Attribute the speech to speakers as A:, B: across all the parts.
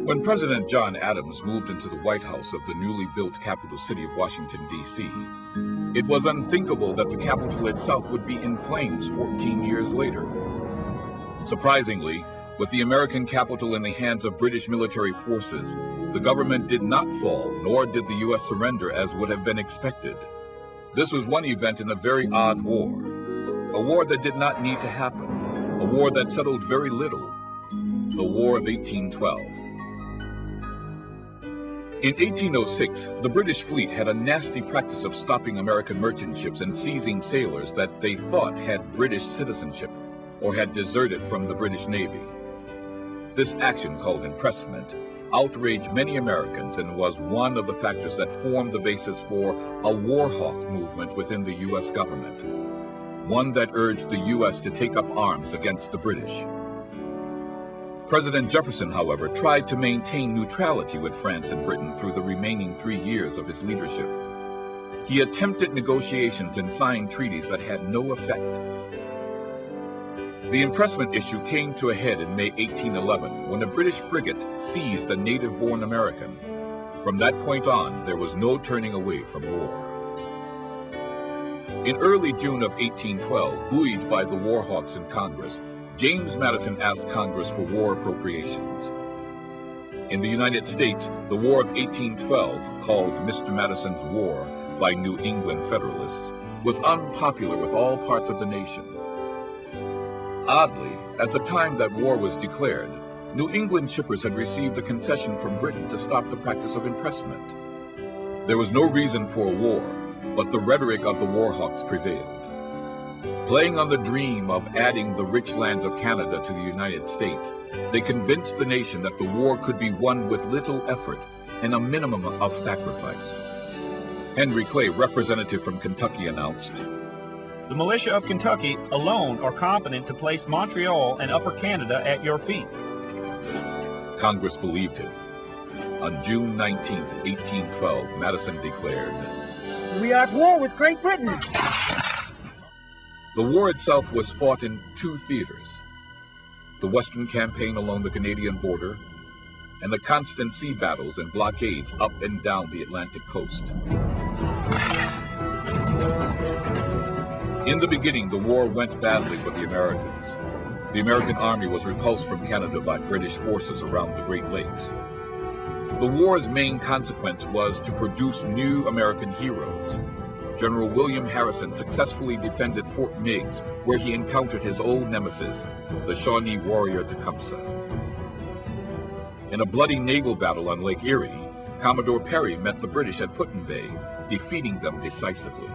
A: When President John Adams moved into the White House of the newly built capital city of Washington, D.C., it was unthinkable that the capital itself would be in flames 14 years later. Surprisingly, with the American capital in the hands of British military forces, the government did not fall, nor did the U.S. surrender as would have been expected. This was one event in a very odd war, a war that did not need to happen, a war that settled very little, the War of 1812. In 1806, the British fleet had a nasty practice of stopping American merchant ships and seizing sailors that they thought had British citizenship or had deserted from the British Navy. This action, called impressment, outraged many Americans and was one of the factors that formed the basis for a war hawk movement within the U.S. government, one that urged the U.S. to take up arms against the British. President Jefferson, however, tried to maintain neutrality with France and Britain through the remaining 3 years of his leadership. He attempted negotiations and signed treaties that had no effect. The impressment issue came to a head in May 1811 when a British frigate seized a native-born American. From that point on, there was no turning away from war. In early June of 1812, buoyed by the war hawks in Congress, James Madison asked Congress for war appropriations. In the United States, the War of 1812, called Mr. Madison's War by New England Federalists, was unpopular with all parts of the nation. Oddly, at the time that war was declared, New England shippers had received a concession from Britain to stop the practice of impressment. There was no reason for a war, but the rhetoric of the war hawks prevailed. Playing on the dream of adding the rich lands of Canada to the United States, they convinced the nation that the war could be won with little effort and a minimum of sacrifice. Henry Clay, representative from Kentucky, announced,
B: "The militia of Kentucky alone are competent to place Montreal and Upper Canada at your feet."
A: Congress believed him. On June 19, 1812, Madison declared,
C: "We are at war with Great Britain."
A: The war itself was fought in two theaters: the Western Campaign along the Canadian border and the constant sea battles and blockades up and down the Atlantic coast. In the beginning, the war went badly for the Americans. The American army was repulsed from Canada by British forces around the Great Lakes. The war's main consequence was to produce new American heroes. General William Harrison successfully defended Fort Meigs, where he encountered his old nemesis, the Shawnee warrior Tecumseh. In a bloody naval battle on Lake Erie, Commodore Perry met the British at Put-in-Bay, defeating them decisively.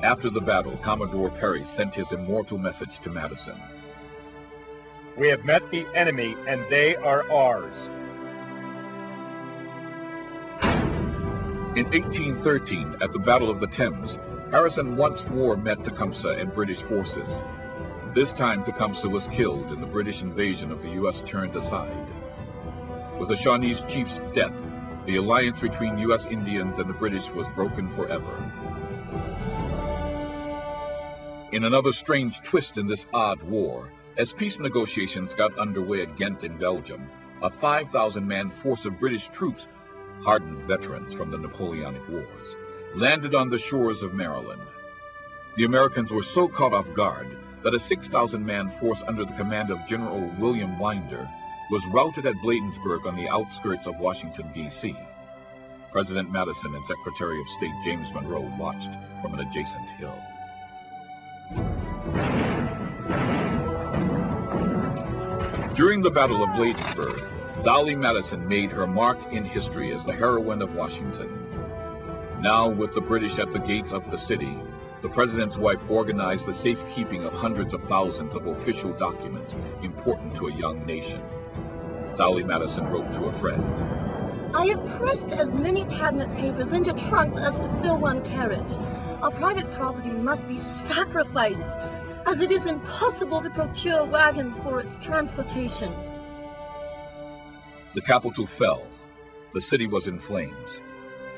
A: After the battle, Commodore Perry sent his immortal message to Madison.
D: "We have met the enemy, and they are ours."
A: In 1813, at the Battle of the Thames, Harrison once more met Tecumseh and British forces. This time, Tecumseh was killed and the British invasion of the U.S. turned aside. With the Shawnee chief's death, the alliance between U.S. Indians and the British was broken forever. In another strange twist in this odd war, as peace negotiations got underway at Ghent in Belgium, a 5,000-man force of British troops, hardened veterans from the Napoleonic Wars, landed on the shores of Maryland. The Americans were so caught off guard that a 6,000-man force under the command of General William Winder was routed at Bladensburg on the outskirts of Washington, D.C. President Madison and Secretary of State James Monroe watched from an adjacent hill. During the Battle of Bladensburg, Dolly Madison made her mark in history as the heroine of Washington. Now, with the British at the gates of the city, the president's wife organized the safekeeping of hundreds of thousands of official documents important to a young nation. Dolly Madison wrote to a friend,
E: "I have pressed as many cabinet papers into trunks as to fill one carriage. Our private property must be sacrificed, as it is impossible to procure wagons for its transportation."
A: The capital fell. The city was in flames.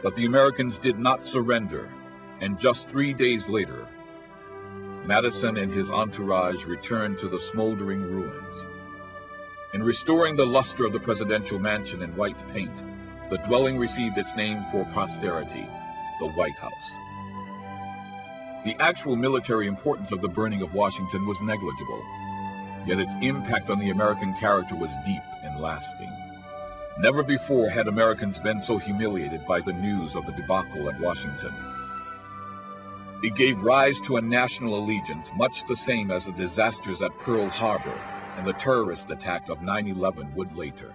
A: But the Americans did not surrender, and just 3 days later, Madison and his entourage returned to the smoldering ruins. In restoring the luster of the presidential mansion in white paint, the dwelling received its name for posterity, the White House. The actual military importance of the burning of Washington was negligible, yet its impact on the American character was deep and lasting. Never before had Americans been so humiliated by the news of the debacle at Washington. It gave rise to a national allegiance much the same as the disasters at Pearl Harbor and the terrorist attack of 9/11 would later.